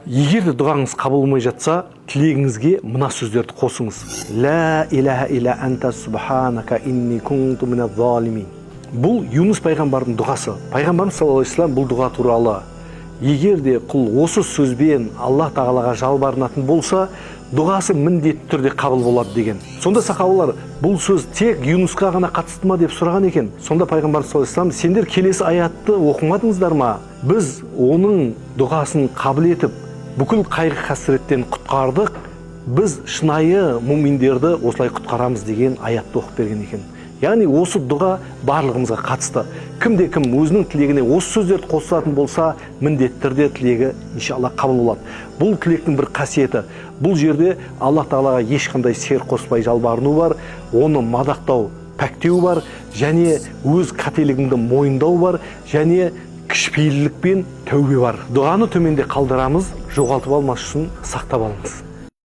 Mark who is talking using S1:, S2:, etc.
S1: Егер де дұғаңыз қабылмай жатса, тілегіңізге мына сөздерді қосыңыз. Ла илаха илля анта субханака инни кунту миназ залимин. Бұл Юнус пайғамбардың дұғасы. Пайғамбарымыз саллаллаху алейхи вассалам бұл дұға туралы: егер де құл осы сөзбен Аллах тағалаға жалбарынатын болса, дұғасы міндетті түрде қабыл болады деген. Сонда сахабалар бұл сөз тек Юнусқа ғана қатысты ма деп сұраған екен. Сонда пайғамбарымыз саллаллаху алейхи вассалам: сендер келесі аятты оқымадыңыздар ма? Біз оның дұғасын қабыл етіп, бүкіл қайғы қасіреттен құтқардық, біз шынайы муминдерді осылай құтқарамыз деген аятты оқып берген екен. Яғни осы дұға барлығымызға қатысты. Кімде-кім өзінің тілегіне осы сөздерді қосатын болса, міндетті түрде тілегі иншалла қабыл болады. Бұл тілектің бір қасиеті. Бұл жерде Аллах тағалаға ешқандай сер қоспай жалбарыну бар, оны мадақтау, пәктеу бар, және өз қателігіңді мойындау бар, және кішіпейілдік пен тәубе бар. Дұғаны төменде қалдырамыз, жоғалтып алмас үшін сақтап алыңыз.